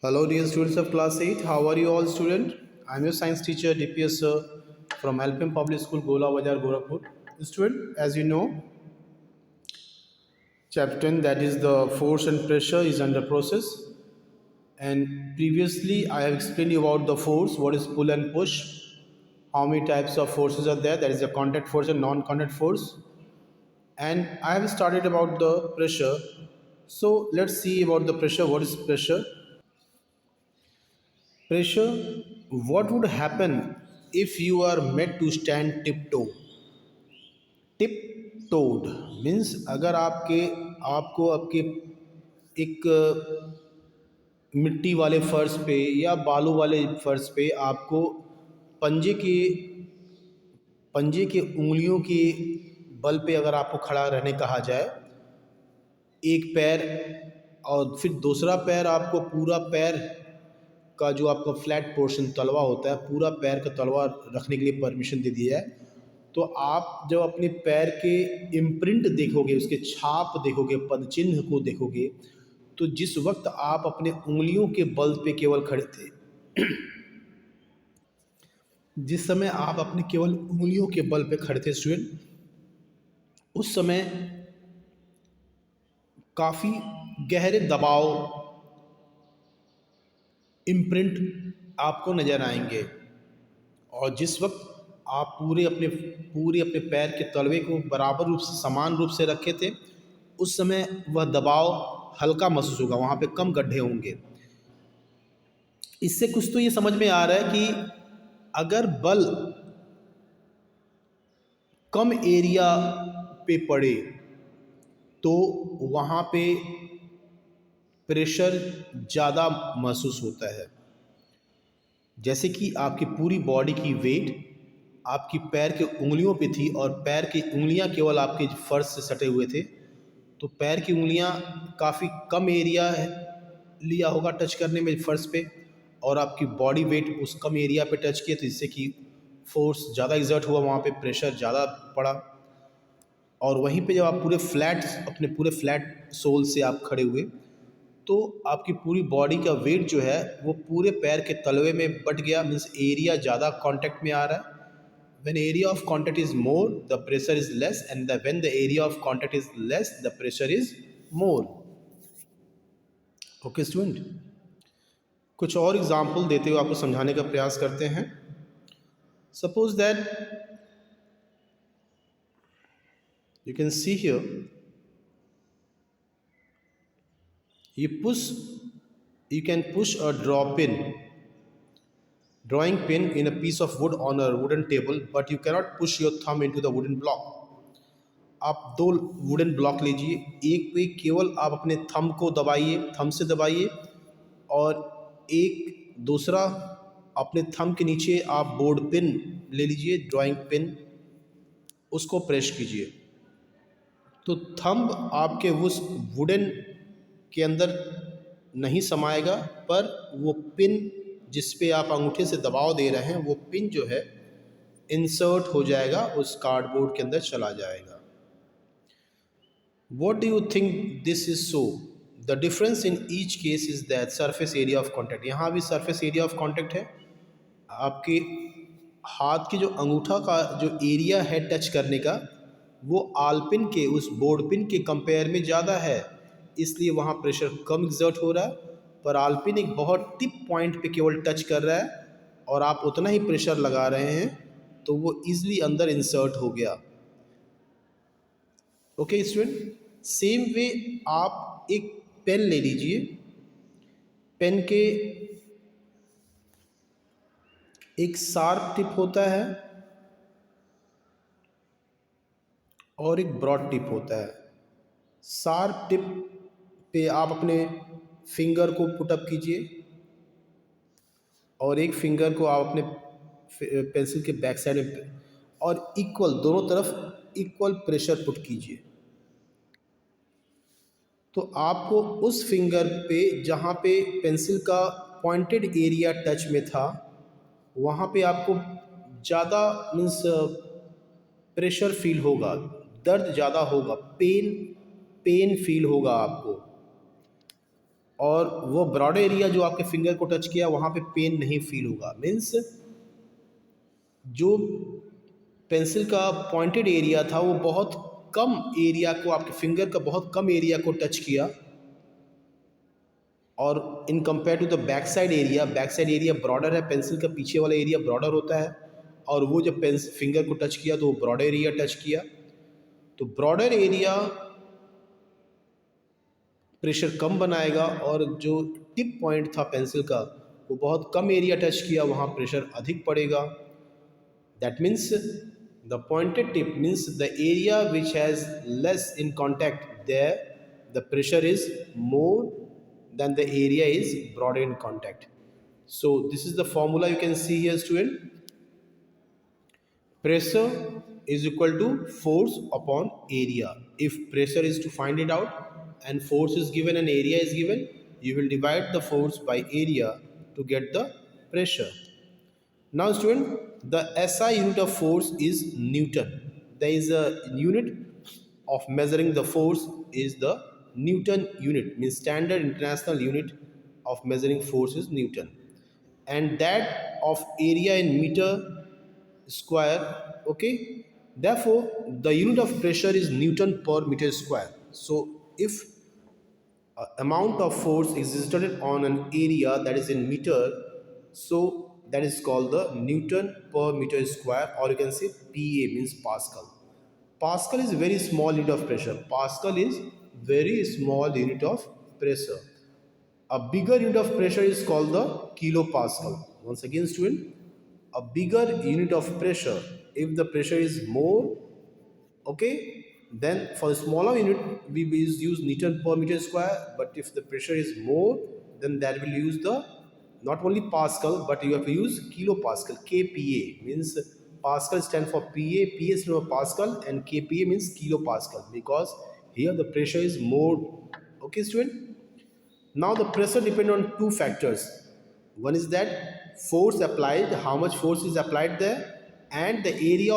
Hello dear students of class 8, how are you all student? I am your science teacher DPS sir from Alpine Public School Gola Bajar Gorakhpur. Student, as you know, chapter 10, that is the force and pressure, is under process, and previously I have explained you about the force, what is pull and push, how many types of forces are there, that is a contact force and non-contact force, and I have started about the pressure. So let's see about the pressure. What is pressure? Pressure, what would happen if you are made to stand tiptoe? Tiptoed means अगर आपको आपके एक मिट्टी वाले फर्श पे या बालू वाले फर्श पे आपको पंजे के पंजे के उंगलियों के बल पे अगर आपको खड़ा रहने कहा जाए, एक पैर और फिर दूसरा पैर, आपको पूरा पैर का जो आपका फ्लैट पोर्शन तलवा होता है, पूरा पैर का तलवा रखने के लिए परमिशन दे दिया है, तो आप जब अपने पैर के इम्प्रिंट देखोगे, उसके छाप देखोगे, पदचिन्ह को देखोगे, तो जिस वक्त आप अपने उंगलियों के बल पे केवल खड़े थे, जिस समय आप अपने केवल उंगलियों के बल पे खड़े थे स्टूडेंट, उस समय काफ़ी गहरे दबाव इम्प्रिंट आपको नज़र आएंगे। और जिस वक्त आप पूरे अपने पैर के तलवे को बराबर रूप से, समान रूप से रखे थे, उस समय वह दबाव हल्का महसूस होगा, वहाँ पे कम गड्ढे होंगे। इससे कुछ तो ये समझ में आ रहा है कि अगर बल कम एरिया पे पड़े तो वहाँ पे प्रेशर ज़्यादा महसूस होता है। जैसे कि आपकी पूरी बॉडी की वेट आपकी पैर के उंगलियों पे थी और पैर की उंगलियां केवल आपके फर्श से सटे हुए थे, तो पैर की उंगलियां काफ़ी कम एरिया लिया होगा टच करने में फर्श पे, और आपकी बॉडी वेट उस कम एरिया पे टच किया, तो इससे कि फोर्स ज़्यादा एग्जर्ट हुआ, वहाँ पे प्रेशर ज़्यादा पड़ा। और वहीं पे जब आप अपने पूरे फ्लैट सोल से आप खड़े हुए, तो आपकी पूरी बॉडी का वेट जो है वो पूरे पैर के तलवे में बट गया, मीन्स एरिया ज़्यादा कांटेक्ट में आ रहा है। When area of contact is more, the pressure is less, and when the area of contact is less, the pressure is more. Okay student, कुछ और एग्जाम्पल देते हुए आपको समझाने का प्रयास करते हैं। Suppose that you can see here, you can push a drawing pin in a piece of wood on a wooden table, but you cannot push your thumb into the wooden block. आप दो wooden block लीजिए, एक पे केवल आप अपने thumb से दबाइए, और एक दूसरा अपने थंब के नीचे आप बोर्ड पिन ले लीजिए, ड्राइंग पिन, उसको प्रेस कीजिए, तो थंब आपके उस वुडन के अंदर नहीं समाएगा, पर वो पिन जिस पे आप अंगूठे से दबाव दे रहे हैं, वो पिन जो है इंसर्ट हो जाएगा, उस कार्डबोर्ड के अंदर चला जाएगा। What do you think this is so? The difference in each case is that surface area of contact. यहाँ भी surface area of contact है, आपके हाथ के जो अंगूठा का जो एरिया है टच करने का, वो आलपिन के उस बोर्ड पिन के कंपेयर में ज़्यादा है, इसलिए वहाँ प्रेशर कम एग्जर्ट हो रहा है। पर आलपिन एक बहुत टिप पॉइंट पे केवल टच कर रहा है, और आप उतना ही प्रेशर लगा रहे हैं, तो वो ईजिली अंदर इंसर्ट हो गया। ओके स्टूडेंट, सेम वे आप एक पेन ले लीजिए, पेन के एक शार्प टिप होता है और एक ब्रॉड टिप होता है। शार्प टिप पे आप अपने फिंगर को पुटअप कीजिए, और एक फिंगर को आप अपने पेंसिल के बैक साइड में, और इक्वल दोनों तरफ इक्वल प्रेशर पुट कीजिए। तो आपको उस फिंगर पे जहाँ पे पेंसिल का पॉइंटेड एरिया टच में था, वहाँ पे आपको ज़्यादा मीन्स प्रेशर फील होगा, दर्द ज़्यादा होगा, पेन फील होगा आपको। और वो ब्रॉड एरिया जो आपके फिंगर को टच किया वहाँ पे पेन नहीं फील होगा। मीन्स जो पेंसिल का पॉइंटेड एरिया था वो बहुत कम एरिया को, आपके फिंगर का बहुत कम एरिया को टच किया, और in compare to the back side area broader है, पेंसिल का पीछे वाला एरिया ब्रॉडर होता है, और वो जब पेंसिल फिंगर को टच किया तो वो ब्रॉडर एरिया टच किया। तो ब्रॉडर एरिया प्रेशर कम बनाएगा, और जो टिप पॉइंट था पेंसिल का वो बहुत कम एरिया टच किया, वहाँ प्रेशर अधिक पड़ेगा। That means the pointed tip means the area which has less in contact, there the pressure is more than the area is broad in contact. So this is the formula you can see here, student. Pressure is equal to force upon area. If pressure is to find it out and force is given and area is given, you will divide the force by area to get the pressure. Now student, the SI unit of force is Newton. There is a unit of measuring the force is the Newton unit, means standard international unit of measuring force is Newton. And that of area in meter square, okay. Therefore, the unit of pressure is Newton per meter square. So if amount of force exerted on an area that is in meter, so that is called the Newton per meter square, or you can say PA, means Pascal. Pascal is very small unit of pressure. Pascal is very small unit of pressure. A bigger unit of pressure is called the kilopascal. Once again student, a bigger unit of pressure, if the pressure is more, okay, then for the smaller unit we will use Newton per meter square, but if the pressure is more, then that will use the not only Pascal but you have to use kilopascal. KPA means Pascal stand for PA stand for Pascal, and KPA means kilopascal, because here the pressure is more. Okay student, now the pressure depends on two factors. One is that force applied, how much force is applied there, and the area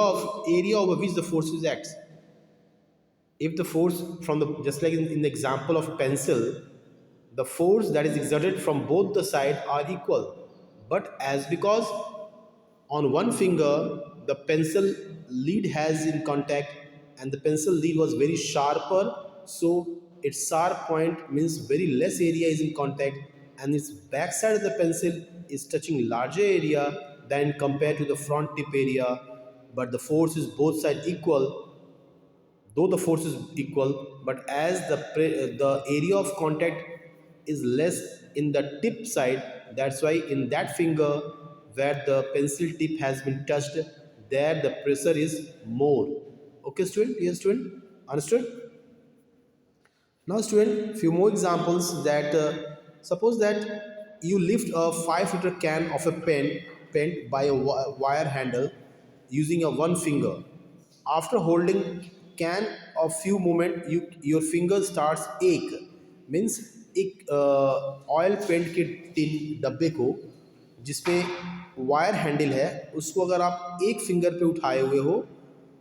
over which the force is acts. If the force from the, just like in the example of pencil, the force that is exerted from both the side are equal, but as because on one finger the pencil lead has in contact and the pencil lead was very sharper, so its sharp point means very less area is in contact, and its back side of the pencil is touching larger area than compared to the front tip area, but the force is both sides equal, though the force is equal, but as the area of contact is less in the tip side, that's why in that finger where the pencil tip has been touched, there the pressure is more. Okay student, yes student, understood? Now student, few more examples that suppose that you lift a 5-liter can of a pen by a wire handle using a one finger. After holding can a few moment, your finger starts ache. Means एक oil paint के tin डब्बे को जिसमें wire handle है, उसको अगर आप एक फिंगर पे उठाए हुए हो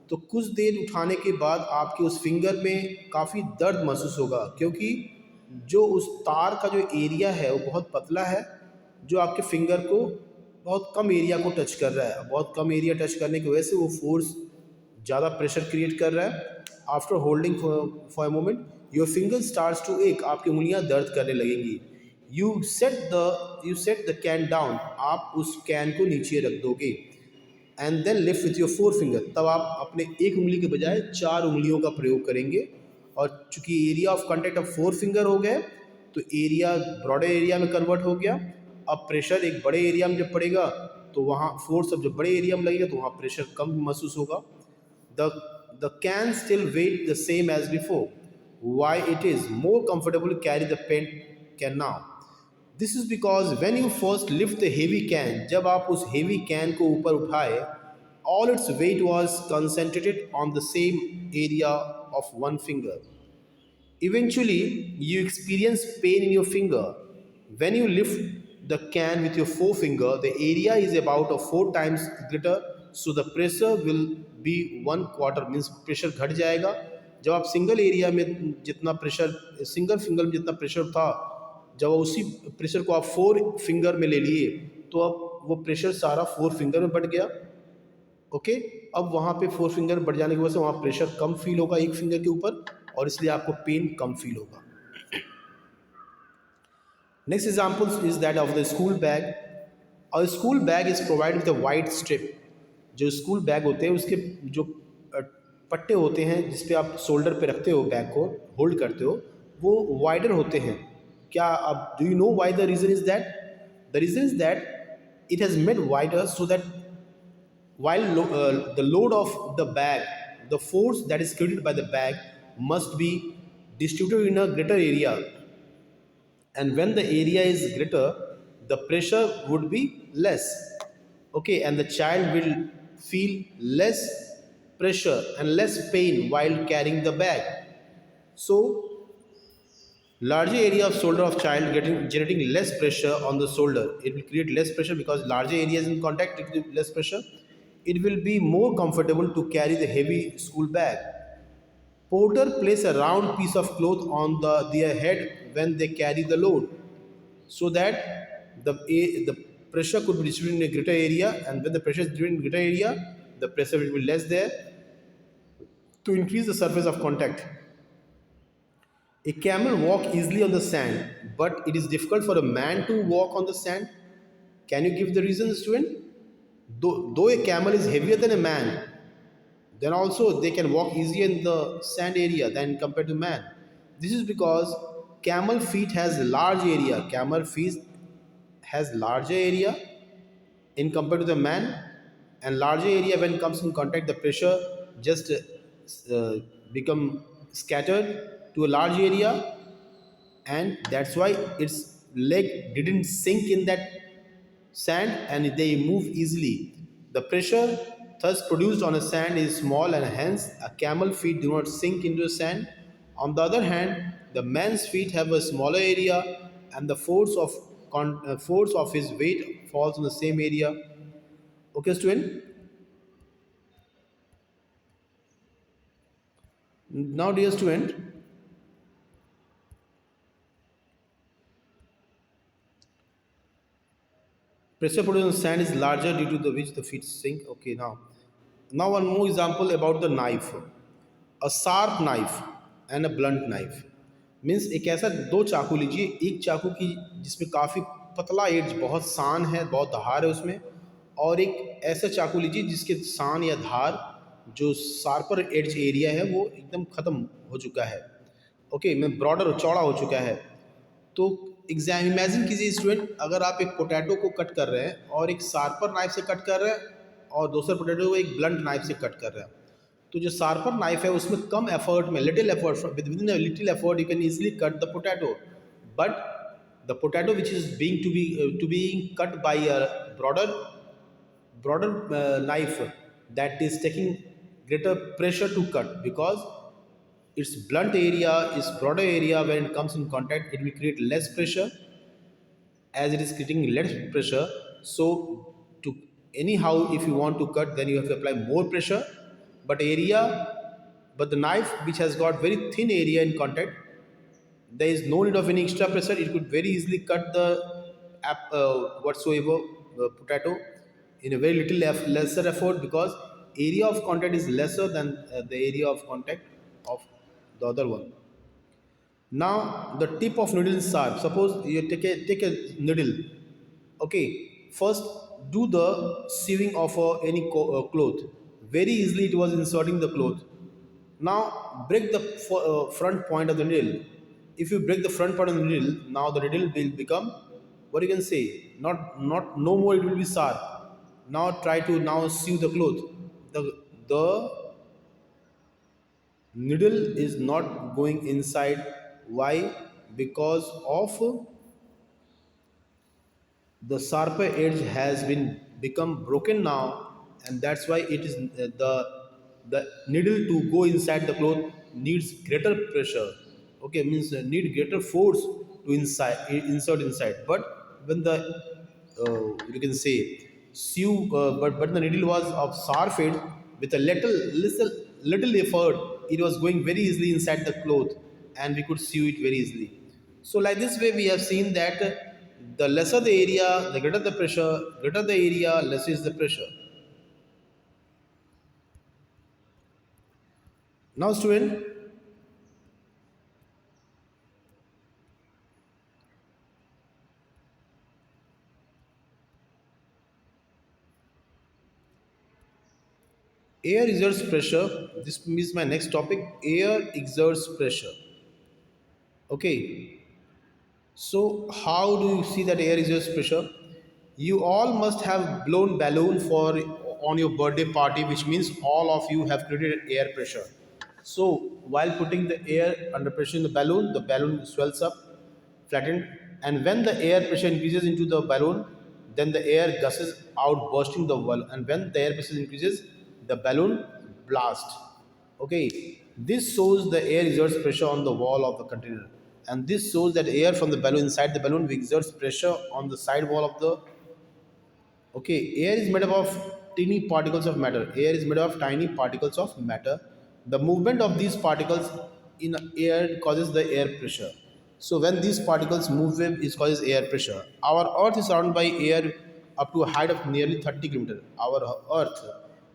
तो कुछ देर उठाने के बाद आपके उस फिंगर में काफ़ी दर्द महसूस होगा, क्योंकि जो उस तार का जो एरिया है वो बहुत पतला है, जो आपके फिंगर को बहुत कम एरिया को टच कर रहा है। बहुत कम एरिया टच करने की वजह से वो फोर्स ज़्यादा प्रेशर क्रिएट कर रहा है। After holding for a moment your finger starts to ache, आपकी उंगलियां दर्द करने लगेंगी। You set the can down, आप उस कैन को नीचे रख दोगे, and then lift with your 4 finger, तब आप अपने एक उंगली के बजाय 4 उंगलियों का प्रयोग करेंगे। और चूंकि एरिया ऑफ कॉन्टैक्ट अब 4 फिंगर हो गए तो एरिया ब्रॉडर एरिया में कन्वर्ट हो गया। अब प्रेशर एक बड़े एरिया में जब पड़ेगा तो वहाँ फोर्स अब जब बड़े एरिया में लगेगा तो वहाँ प्रेशर कम महसूस होगा। The can still weight the same as before. Why it is more comfortable to carry the pen can now? This is because when you first lift the heavy can, जब आप उस heavy can को ऊपर उठाए, all its weight was concentrated on the same area of one finger. Eventually, you experience pain in your finger. When you lift the can with your forefinger, the area is about 4 times greater, so the pressure will be 1/4, means pressure घट जाएगा। जब आप single area में जितना pressure, single finger में जितना pressure था जब उसी प्रेशर को आप 4 फिंगर में ले लिए तो अब वो प्रेशर सारा 4 फिंगर में बढ़ गया। ओके, अब वहाँ पे 4 फिंगर बढ़ जाने की वजह से वहाँ प्रेशर कम फील होगा एक फिंगर के ऊपर, और इसलिए आपको पेन कम फील होगा। Next example is that of the school bag. और school bag is provide with a wide strip. जो स्कूल बैग होते हैं उसके जो पट्टे होते हैं जिस पे आप शोल्डर पे रखते हो, बैग को होल्ड करते हो, वो वाइडर होते हैं। क्या आप do you know why the reason is that? The reason is that it has made wider so that while the load of the bag, the force that is created by the bag must be distributed in a greater area, and when the area is greater the pressure would be less. Okay, and the child will feel less pressure and less pain while carrying the bag. So larger area of shoulder of child generating less pressure on the shoulder. It will create less pressure because larger areas in contact, it will less pressure. It will be more comfortable to carry the heavy school bag. Porter place a round piece of cloth on their head when they carry the load, so that the pressure could be distributed in a greater area, and when the pressure is distributed in greater area, the pressure will be less there to increase the surface of contact. A camel walk easily on the sand, but it is difficult for a man to walk on the sand. Can you give the reason, student? Though a camel is heavier than a man, then also they can walk easier in the sand area than compared to man. This is because camel feet has large area. Camel feet has larger area in compared to the man, and larger area when comes in contact, the pressure just become scattered to a large area, and that's why its leg didn't sink in that sand and they move easily. The pressure thus produced on a sand is small, and hence a camel feet do not sink into the sand. On the other hand, the man's feet have a smaller area, and the force of his weight falls on the same area. Okay, student. Now, dear student, pressure produced on sand is larger due to the which the feet sink. Okay, now one more example about the knife. A sharp knife and a blunt knife means एक ऐसा दो चाकू लीजिए, एक चाकू की जिसमें काफ़ी पतला एड्ज, बहुत सान है, बहुत धार है उसमें, और एक ऐसा चाकू लीजिए जिसके सान या धार जो शार्पर एड्ज एरिया है वो एकदम ख़त्म हो चुका है। ओके, मैं ब्रॉडर चौड़ा हो चुका है। तो एग्जाम इमेजिन कीजिए स्टूडेंट, अगर आप एक पोटैटो को कट कर रहे हैं और एक शार्पर नाइफ से कट कर रहे हैं और दूसरे पोटैटो को एक ब्लंट नाइफ से कट कर रहे हैं, तो जो शार्पर नाइफ है उसमें कम एफर्ट में, little effort, within a little effort you can easily cut the potato, but the potato which is being to be cut by a broader knife that is taking greater pressure to cut, because its blunt area is broader area. When it comes in contact, it will create less pressure. As it is creating less pressure, so to anyhow if you want to cut, then you have to apply more pressure. But the knife which has got very thin area in contact, there is no need of any extra pressure. It could very easily cut the whatsoever potato in a very lesser effort, because area of contact is lesser than the area of contact of the other one. Now the tip of needle is sharp. Suppose you take a needle. Okay, first do the sewing of any cloth. Very easily it was inserting the cloth. Now break the front point of the needle. If you break the front part of the needle, now the needle will become, what you can say, not no more it will be sharp. Now try to now sew the cloth. The needle is not going inside. Why? Because of the sharper edge has been become broken now, and that's why it is the needle to go inside the cloth needs greater pressure. Okay, means need greater force to insert inside. But when the you can say sew, but the needle was of sharp edge, with a little effort, it was going very easily inside the cloth, and we could sew it very easily. So like this way we have seen that the lesser the area, the greater the pressure, greater the area, less is the pressure. Now student, air exerts pressure. This is my next topic. Air exerts pressure. Okay. So how do you see that air exerts pressure? You all must have blown balloon for on your birthday party, which means all of you have created air pressure. So while putting the air under pressure in the balloon swells up, flattened, and when the air pressure increases into the balloon, then the air gushes out, bursting the balloon. And when the air pressure increases, the balloon blasts. Okay, this shows the air exerts pressure on the wall of the container, and this shows that air from the balloon inside the balloon exerts pressure on the side wall of the. Okay, air is made up of tiny particles of matter. Air is made up of tiny particles of matter. The movement of these particles in air causes the air pressure. So when these particles move, it causes air pressure. Our Earth is surrounded by air up to a height of nearly 30 kilometre. Our Earth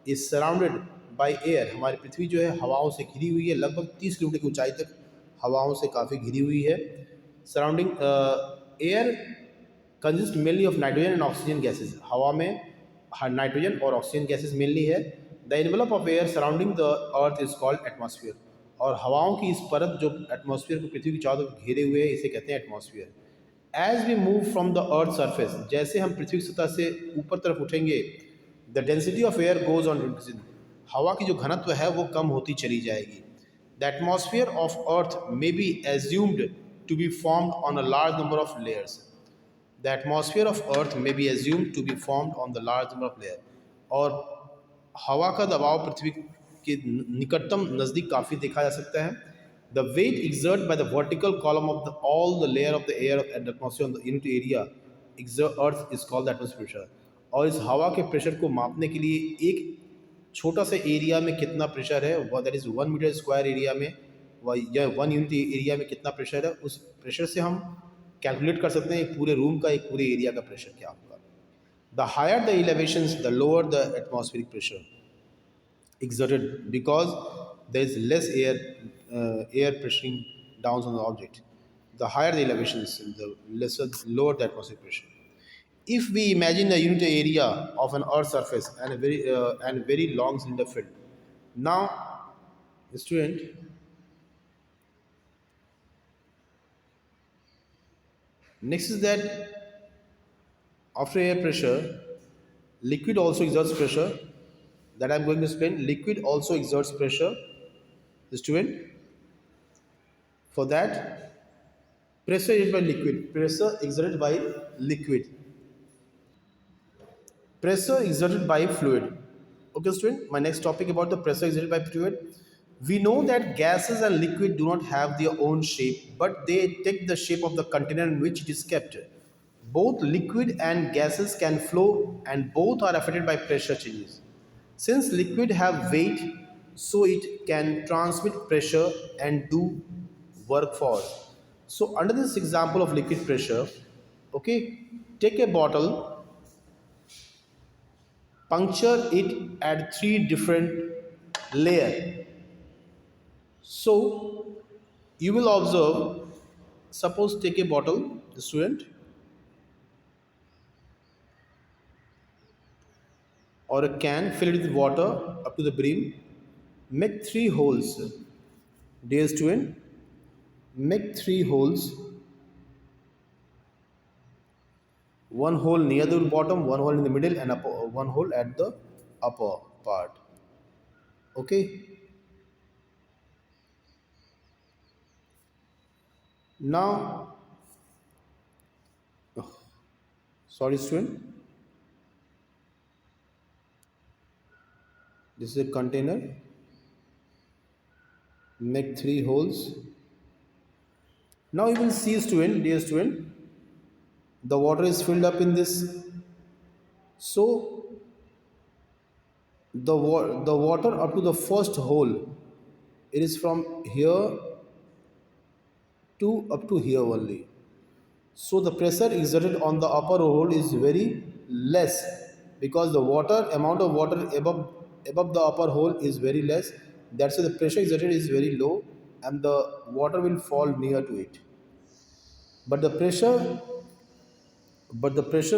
is surrounded by air. हमारी पृथ्वी जो है हवाओं से घिरी हुई है, लगभग 30 kilometre की ऊंचाई तक हवाओं से काफ़ी घिरी हुई है. Surrounding air consist mainly of nitrogen and oxygen gases. हवा में नाइट्रोजन और ऑक्सीजन गैसेज मेनली है. The envelope of air surrounding the earth is called atmosphere. और हवाओं की इस परत जो एटमॉस्फेयर को पृथ्वी की चारों तरफ घेरे हुए है, इसे कहते हैं atmosphere. As we move from the earth surface, जैसे हम पृथ्वी की सतह से ऊपर तरफ उठेंगे, the density of air goes on increasing. हवा की जो घनत्व है वो कम होती चली जाएगी. The atmosphere of earth may be assumed to be formed on a large number of layers. The atmosphere of Earth may be assumed to be formed on the large number of layers. और हवा का दबाव पृथ्वी के निकटतम नज़दीक काफ़ी देखा जा सकता है. The weight exerted by the vertical column of all the layer of the air and the atmosphere on the unit area exert Earth is called the atmospheric pressure. और इस हवा के प्रेशर को मापने के लिए एक छोटा सा एरिया में कितना प्रेशर है, वह that is 1 metre square area में, या 1 यूनिट एरिया में कितना प्रेशर है, उस प्रेशर से हम कैलकुलेट कर सकते हैं एक पूरे रूम का, एक पूरे एरिया का प्रेशर क्या होगा. The higher the elevations the lower the atmospheric pressure exerted because there is less air pressuring down on the object. The higher the elevations, the lower the atmospheric pressure. If we imagine a unit area of an Earth surface and a very long cylinder field. Now, student, next is that after air pressure, liquid also exerts pressure. That I am going to explain. Liquid also exerts pressure. The student, for that, pressure exerted by liquid. Pressure exerted by liquid. Pressure exerted by fluid. Okay, student. My next topic about the pressure exerted by fluid. We know that gases and liquid do not have their own shape, but they take the shape of the container in which it is kept. Both liquid and gases can flow, and both are affected by pressure changes. Since liquid have weight, so it can transmit pressure and do work for us. So under this example of liquid pressure, okay, take a bottle, puncture it at three different layer. So you will observe, suppose take a bottle, the student, or a can, fill it with water up to the brim, make three holes. Dear student, make three holes, one hole near the bottom, one hole in the middle, and one hole at the upper part. Okay. Now, sorry student, this is a container. Make three holes. Now you will see, student, dear student, the water is filled up in this. So the water up to the first hole, it is from here to up to here only. So the pressure exerted on the upper hole is very less because the water amount of water above the upper hole is very less. That's why the pressure exerted is very low and the water will fall near to it. But the pressure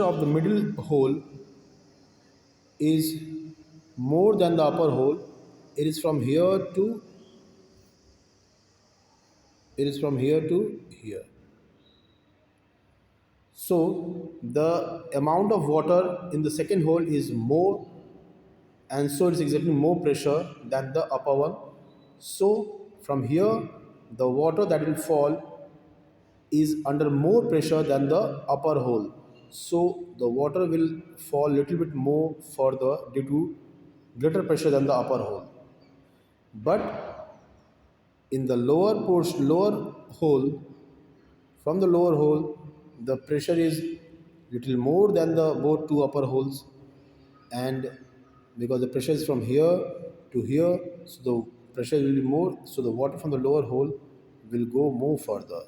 of the middle hole is more than the upper hole. It is from here to here. So the amount of water in the second hole is more, and so it's exerting more pressure than the upper one. So from here the water that will fall is under more pressure than the upper hole. So the water will fall little bit more further due to greater pressure than the upper hole. But in the lower hole, from the lower hole, the pressure is little more than the both two upper holes, and because the pressure is from here to here, so the pressure will be more, so the water from the lower hole will go more further.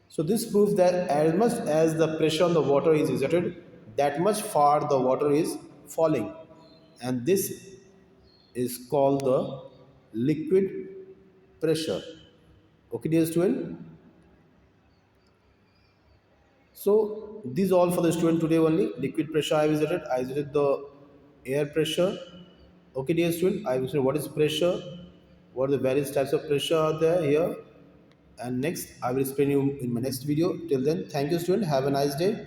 So this proves that as much as the pressure on the water is exerted, that much far the water is falling, and this is called the liquid pressure. Okay, dear student. So these all for the student today only. Liquid pressure I visited. I visited the air pressure. Okay, dear student. I visited what is pressure, what are the various types of pressure are there here, and next I will explain you in my next video. Till then, thank you, student. Have a nice day.